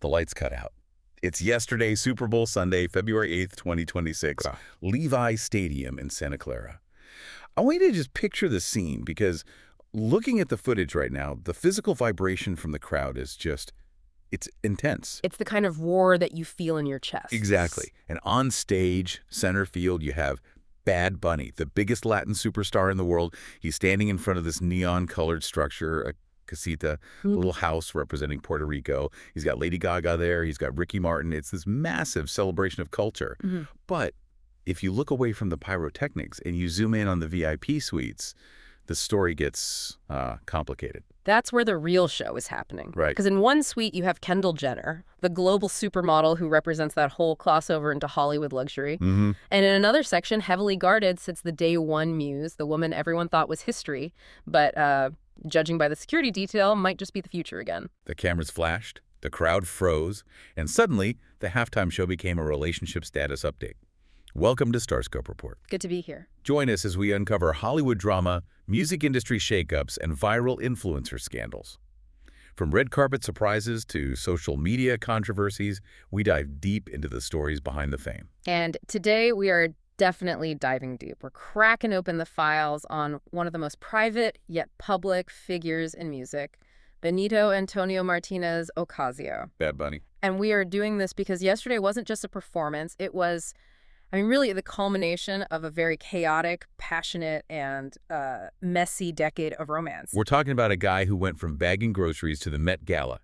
the lights cut out. It's yesterday, Super Bowl Sunday, February 8th, 2026, Levi Stadium in Santa Clara. I want you to just picture the scene because looking at the footage right now, the physical vibration from the crowd is just, it's intense. It's the kind of roar that you feel in your chest. Exactly. And on stage, center field, you have Bad Bunny, the biggest Latin superstar in the world. He's standing in front of this neon-colored structure, a casita, a little house representing Puerto Rico. He's got Lady Gaga there. He's got Ricky Martin. It's this massive celebration of culture. But if you look away from the pyrotechnics and you zoom in on the VIP suites, the story gets complicated. That's where the real show is happening. Right. Because in one suite, you have Kendall Jenner, the global supermodel who represents that whole crossover into Hollywood luxury. And in another section, heavily guarded, sits the day one muse, the woman everyone thought was history, but judging by the security detail, might just be the future again. The cameras flashed, the crowd froze, and suddenly the halftime show became a relationship status update. Welcome to StarScope Report. Good to be here. Join us as we uncover Hollywood drama, music industry shakeups, and viral influencer scandals. From red carpet surprises to social media controversies, we dive deep into the stories behind the fame. And today we are definitely diving deep. We're cracking open the files on one of the most private yet public figures in music, Benito Antonio Martinez Ocasio. Bad Bunny. And we are doing this because yesterday wasn't just a performance. It was, I mean, really the culmination of a very chaotic, passionate, and messy decade of romance. We're talking about a guy who went from bagging groceries to the Met Gala,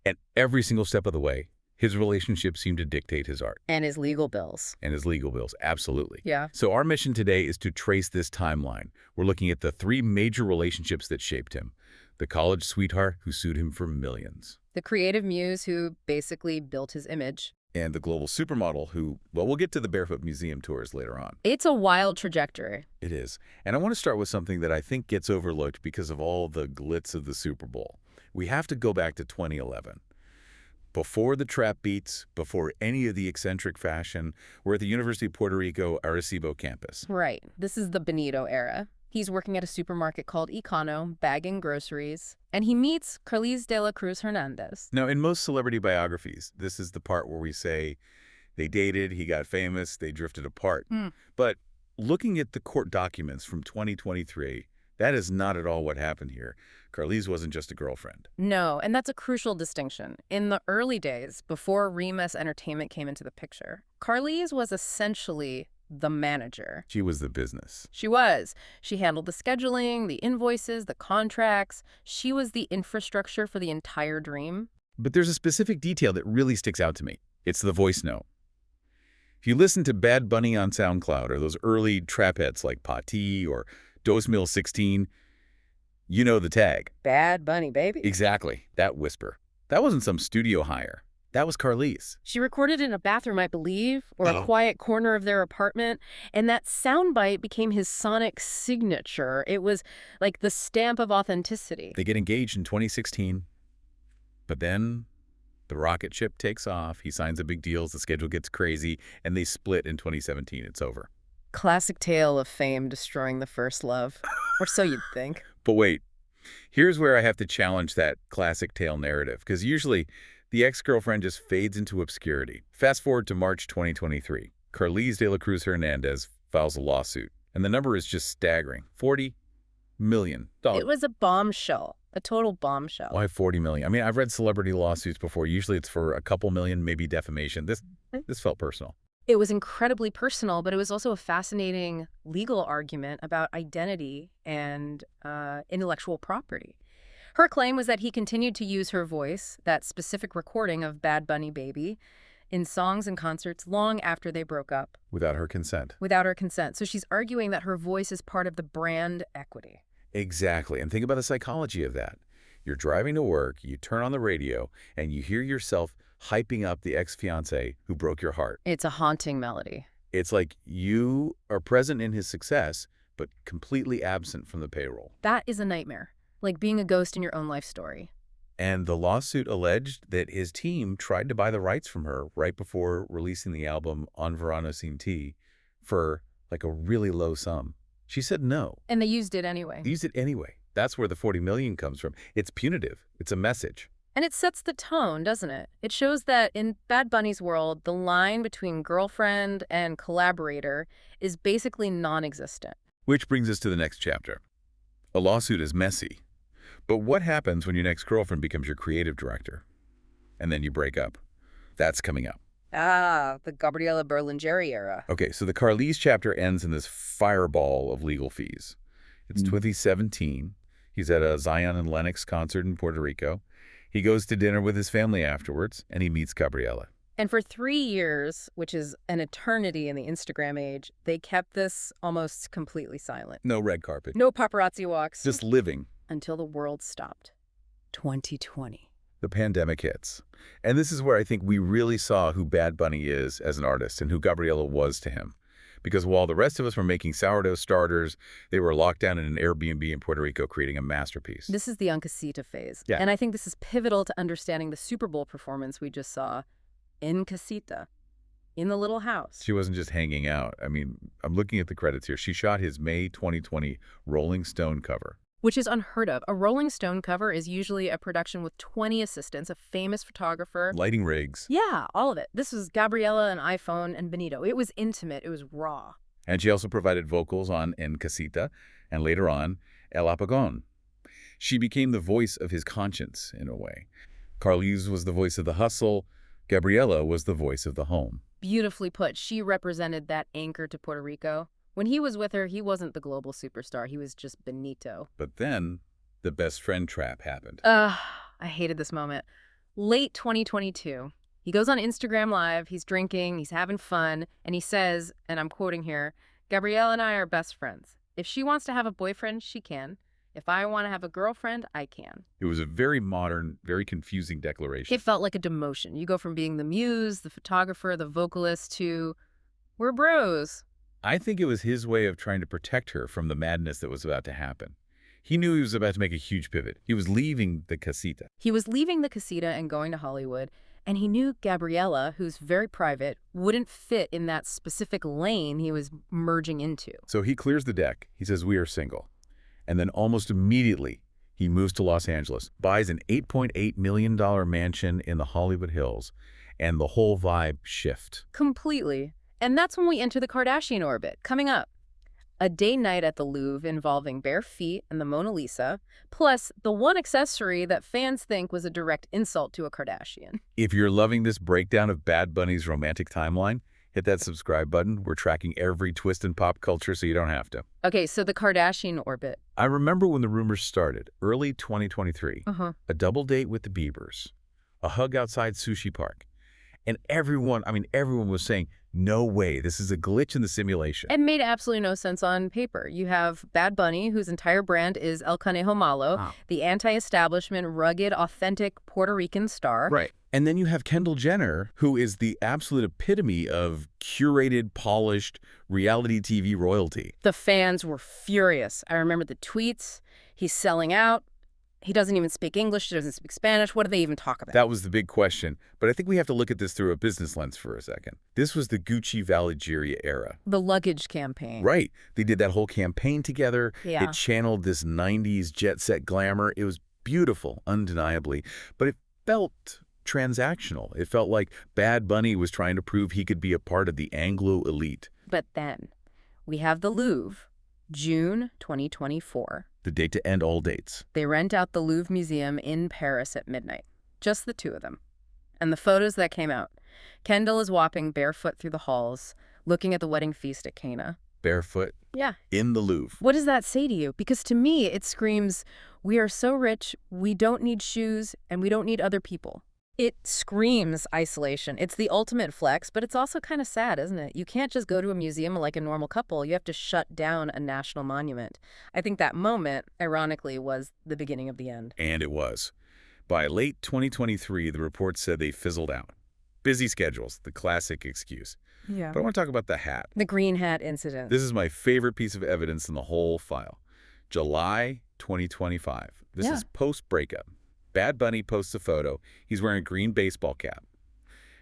and every single step of the way, his relationship seemed to dictate his art. And his legal bills. And his legal bills, absolutely. Yeah. So our mission today is to trace this timeline. We're looking at the three major relationships that shaped him. The college sweetheart who sued him for millions. The creative muse who basically built his image. And the global supermodel who, well, we'll get to the Barefoot Museum tours later on. It's a wild trajectory. It is. And I want to start with something that I think gets overlooked because of all the glitz of the Super Bowl. We have to go back to 2011. Before the trap beats, before any of the eccentric fashion, we're at the University of Puerto Rico Arecibo campus. Right. This is the Benito era. He's working at a supermarket called Econo, bagging groceries, and he meets Carliz de la Cruz Hernandez. Now, in most celebrity biographies, this is the part where we say they dated, he got famous, they drifted apart. But looking at the court documents from 2023, that is not at all what happened here. Carliz wasn't just a girlfriend. No, and that's a crucial distinction. In the early days, before Remus Entertainment came into the picture, Carliz was essentially the manager. She was the business. She was. She handled the scheduling, the invoices, the contracts. She was the infrastructure for the entire dream. But there's a specific detail that really sticks out to me. It's the voice note. If you listen to Bad Bunny on SoundCloud or those early trap hits like Pati or 2016, you know the tag. Bad Bunny, baby. Exactly. That whisper. That wasn't some studio hire. That was Carliz. She recorded in a bathroom, I believe, or a quiet corner of their apartment, and that soundbite became his sonic signature. It was like the stamp of authenticity. They get engaged in 2016, but then the rocket ship takes off, he signs the big deals, the schedule gets crazy, and they split in 2017. It's over. Classic tale of fame destroying the first love. Or so you'd think. But wait, here's where I have to challenge that classic tale narrative, because usually the ex-girlfriend just fades into obscurity. Fast forward to March 2023. Carliz de la Cruz Hernandez files a lawsuit, and the number is just staggering. $40 million. It was a bombshell, a total bombshell. Why $40 million? I mean, I've read celebrity lawsuits before. Usually it's for a couple million, maybe defamation. This felt personal. It was incredibly personal, but it was also a fascinating legal argument about identity and intellectual property. Her claim was that he continued to use her voice, that specific recording of Bad Bunny Baby, in songs and concerts long after they broke up. Without her consent. Without her consent. So she's arguing that her voice is part of the brand equity. Exactly. And think about the psychology of that. You're driving to work, you turn on the radio, and you hear yourself hyping up the ex-fiancé who broke your heart. It's a haunting melody. It's like you are present in his success, but completely absent from the payroll. That is a nightmare. Like being a ghost in your own life story. And the lawsuit alleged that his team tried to buy the rights from her right before releasing the album On Verano Sin Ti for like a really low sum. She said no. And they used it anyway. They used it anyway. That's where the $40 million comes from. It's punitive. It's a message. And it sets the tone, doesn't it? It shows that in Bad Bunny's world, the line between girlfriend and collaborator is basically non-existent. Which brings us to the next chapter. A lawsuit is messy. But what happens when your next girlfriend becomes your creative director? And then you break up. That's coming up. Ah, the Gabriela Berlingeri era. Okay, so the Carliz chapter ends in this fireball of legal fees. It's 2017. He's at a Zion and Lennox concert in Puerto Rico. He goes to dinner with his family afterwards, and he meets Gabriella. And for 3 years, which is an eternity in the Instagram age, they kept this almost completely silent. No red carpet. No paparazzi walks. Just living. Until the world stopped. 2020. The pandemic hits. And this is where I think we really saw who Bad Bunny is as an artist and who Gabriella was to him. Because while the rest of us were making sourdough starters, they were locked down in an Airbnb in Puerto Rico creating a masterpiece. This is the casita phase. Yeah. And I think this is pivotal to understanding the Super Bowl performance we just saw in casita, in the little house. She wasn't just hanging out. I mean, I'm looking at the credits here. She shot his May 2020 Rolling Stone cover. Which is unheard of. A Rolling Stone cover is usually a production with 20 assistants, a famous photographer. Lighting rigs. Yeah, all of it. This was Gabriella, an iPhone, and Benito. It was intimate. It was raw. And she also provided vocals on En Casita and later on El Apagón. She became the voice of his conscience in a way. Carliz was the voice of the hustle. Gabriella was the voice of the home. Beautifully put. She represented that anchor to Puerto Rico. When he was with her, he wasn't the global superstar. He was just Benito. But then the best friend trap happened. I hated this moment. Late 2022, he goes on Instagram Live, he's drinking, he's having fun, and he says, and I'm quoting here, "Gabriella and I are best friends. If she wants to have a boyfriend, she can. If I want to have a girlfriend, I can." It was a very modern, very confusing declaration. It felt like a demotion. You go from being the muse, the photographer, the vocalist to, we're bros. I think it was his way of trying to protect her from the madness that was about to happen. He knew he was about to make a huge pivot. He was leaving the casita. He was leaving the casita and going to Hollywood, and he knew Gabriella, who's very private, wouldn't fit in that specific lane he was merging into. So he clears the deck. He says, "We are single." And then almost immediately, he moves to Los Angeles, buys an $8.8 million mansion in the Hollywood Hills, and the whole vibe shifts. Completely. And that's when we enter the Kardashian orbit. Coming up, a date night at the Louvre involving bare feet and the Mona Lisa, plus the one accessory that fans think was a direct insult to a Kardashian. If you're loving this breakdown of Bad Bunny's romantic timeline, hit that subscribe button. We're tracking every twist in pop culture so you don't have to. Okay, so the Kardashian orbit. I remember when the rumors started, early 2023, a double date with the Biebers, a hug outside Sushi Park. And everyone was saying, no way, this is a glitch in the simulation. It made absolutely no sense on paper. You have Bad Bunny, whose entire brand is El Conejo Malo, the anti-establishment, rugged, authentic Puerto Rican star. Right. And then you have Kendall Jenner, who is the absolute epitome of curated, polished reality TV royalty. The fans were furious. I remember the tweets. He's selling out. He doesn't even speak English. He doesn't speak Spanish. What do they even talk about? That was the big question. But I think we have to look at this through a business lens for a second. This was the Gucci Valigeri era. The luggage campaign. Right. They did that whole campaign together. Yeah. It channeled this 90s jet set glamour. It was beautiful, undeniably. But it felt transactional. It felt like Bad Bunny was trying to prove he could be a part of the Anglo elite. But then we have the Louvre, June 2024. The date to end all dates. They rent out the Louvre Museum in Paris at midnight. Just the two of them. And the photos that came out. Kendall is walking barefoot through the halls, looking at the wedding feast at Cana. Barefoot? Yeah. In the Louvre. What does that say to you? Because to me, it screams, we are so rich, we don't need shoes, and we don't need other people. It screams isolation. It's the ultimate flex, but it's also kind of sad, isn't it? You can't just go to a museum like a normal couple. You have to shut down a national monument. I think that moment, ironically, was the beginning of the end. And it was. By late 2023, the reports said they fizzled out. Busy schedules, the classic excuse. Yeah. But I want to talk about the hat. The green hat incident. This is my favorite piece of evidence in the whole file. July 2025. This is post-breakup. Bad Bunny posts a photo. He's wearing a green baseball cap.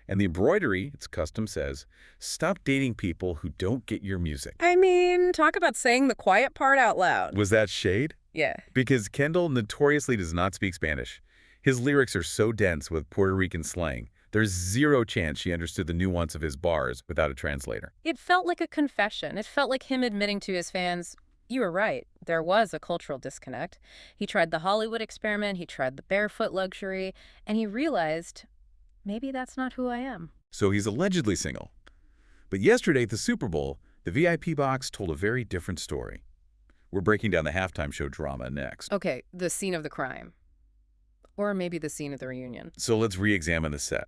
And the embroidery, it's custom, says, "Stop dating people who don't get your music." I mean, talk about saying the quiet part out loud. Was that shade? Yeah. Because Kendall notoriously does not speak Spanish. His lyrics are so dense with Puerto Rican slang, there's zero chance she understood the nuance of his bars without a translator. It felt like a confession. It felt like him admitting to his fans, you were right, there was a cultural disconnect. He tried the Hollywood experiment, he tried the barefoot luxury, and he realized, maybe that's not who I am. So he's allegedly single. But yesterday at the Super Bowl, the VIP box told a very different story. We're breaking down the halftime show drama next. Okay, the scene of the crime. Or maybe the scene of the reunion. So let's re-examine the set.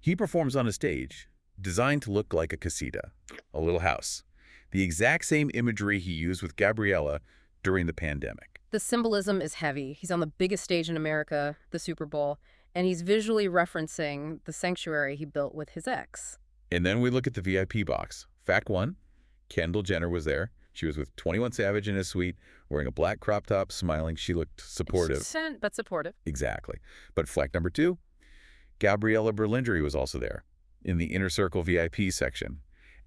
He performs on a stage designed to look like a casita, a little house. The exact same imagery he used with Gabriella during the pandemic. The symbolism is heavy. He's on the biggest stage in America, the Super Bowl, and he's visually referencing the sanctuary he built with his ex. And then we look at the VIP box. Fact one, Kendall Jenner was there. She was with 21 Savage in his suite, wearing a black crop top, smiling. She looked supportive. But supportive. Exactly. But fact number two, Gabriela Berlingeri was also there, in the Inner Circle VIP section.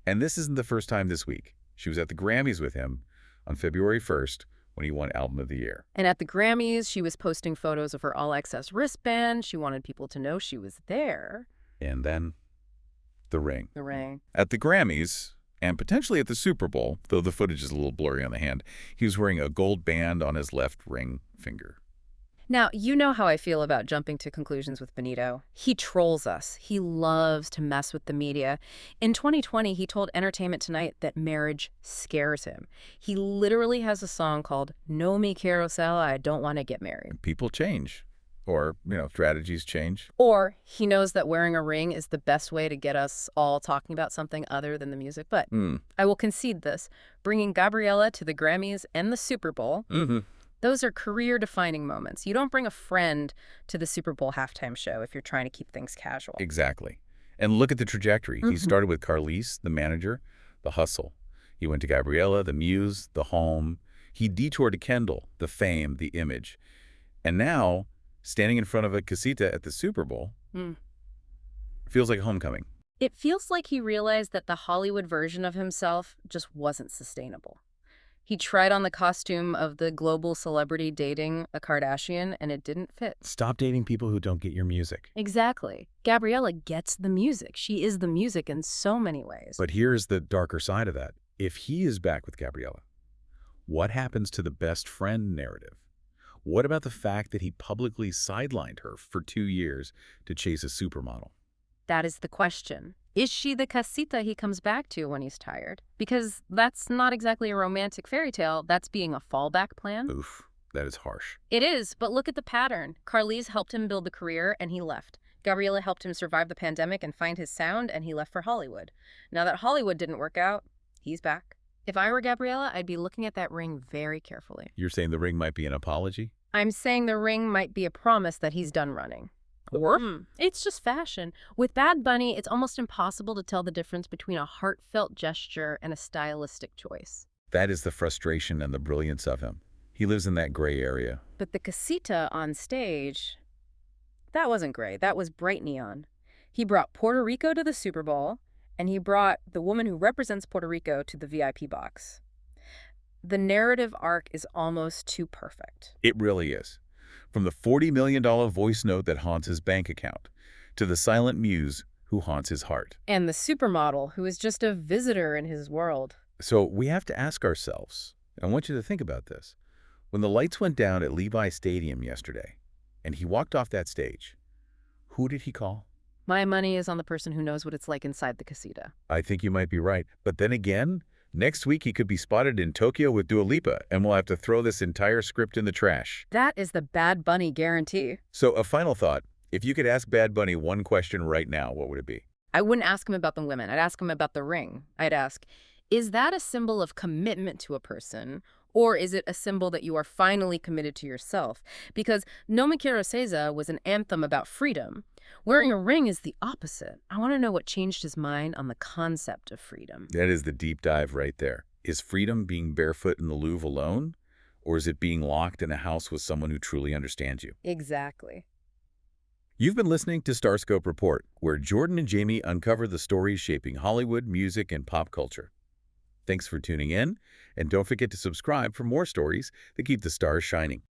And this isn't the first time this week. She was at the Grammys with him on February 1st when he won Album of the Year. And at the Grammys, she was posting photos of her all-access wristband. She wanted people to know she was there. And then the ring. The ring. At the Grammys, and potentially at the Super Bowl, though the footage is a little blurry on the hand, he was wearing a gold band on his left ring finger. Now, you know how I feel about jumping to conclusions with Benito. He trolls us. He loves to mess with the media. In 2020, he told Entertainment Tonight that marriage scares him. He literally has a song called No Me Quiero Ser, I Don't Want to Get Married. People change. Or, strategies change. Or he knows that wearing a ring is the best way to get us all talking about something other than the music. But I will concede this. Bringing Gabriella to the Grammys and the Super Bowl, those are career-defining moments. You don't bring a friend to the Super Bowl halftime show if you're trying to keep things casual. Exactly. And look at the trajectory. He started with Carliz, the manager, the hustle. He went to Gabriella, the muse, the home. He detoured to Kendall, the fame, the image. And now, standing in front of a casita at the Super Bowl, feels like homecoming. It feels like he realized that the Hollywood version of himself just wasn't sustainable. He tried on the costume of the global celebrity dating a Kardashian, and it didn't fit. Stop dating people who don't get your music. Exactly. Gabriella gets the music. She is the music in so many ways. But here's the darker side of that. If he is back with Gabriella, what happens to the best friend narrative? What about the fact that he publicly sidelined her for 2 years to chase a supermodel? That is the question. Is she the casita he comes back to when he's tired? Because that's not exactly a romantic fairy tale. That's being a fallback plan. Oof, that is harsh. It is, but look at the pattern. Carliz helped him build a career, and he left. Gabriella helped him survive the pandemic and find his sound, and he left for Hollywood. Now that Hollywood didn't work out, he's back. If I were Gabriella, I'd be looking at that ring very carefully. You're saying the ring might be an apology? I'm saying the ring might be a promise that he's done running. Or it's just fashion. With Bad Bunny, it's almost impossible to tell the difference between a heartfelt gesture and a stylistic choice. That is the frustration and the brilliance of him. He lives in that gray area. But the casita on stage, that wasn't gray. That was bright neon. He brought Puerto Rico to the Super Bowl, and he brought the woman who represents Puerto Rico to the VIP box. The narrative arc is almost too perfect. It really is. From the $40 million voice note that haunts his bank account, to the silent muse who haunts his heart. And the supermodel who is just a visitor in his world. So we have to ask ourselves, I want you to think about this. When the lights went down at Levi Stadium yesterday, and he walked off that stage, who did he call? My money is on the person who knows what it's like inside the casita. I think you might be right. But then again, next week he could be spotted in Tokyo with Dua Lipa, and we'll have to throw this entire script in the trash. That is the Bad Bunny guarantee. So a final thought. If you could ask Bad Bunny one question right now, what would it be? I wouldn't ask him about the women. I'd ask him about the ring. I'd ask, is that a symbol of commitment to a person, or is it a symbol that you are finally committed to yourself? Because No Me Quiero Ser was an anthem about freedom. Wearing a ring is the opposite. I want to know what changed his mind on the concept of freedom. That is the deep dive right there. Is freedom being barefoot in the Louvre alone, or is it being locked in a house with someone who truly understands you? Exactly. You've been listening to StarScope Report, where Jordan and Jamie uncover the stories shaping Hollywood, music, and pop culture. Thanks for tuning in, and don't forget to subscribe for more stories that keep the stars shining.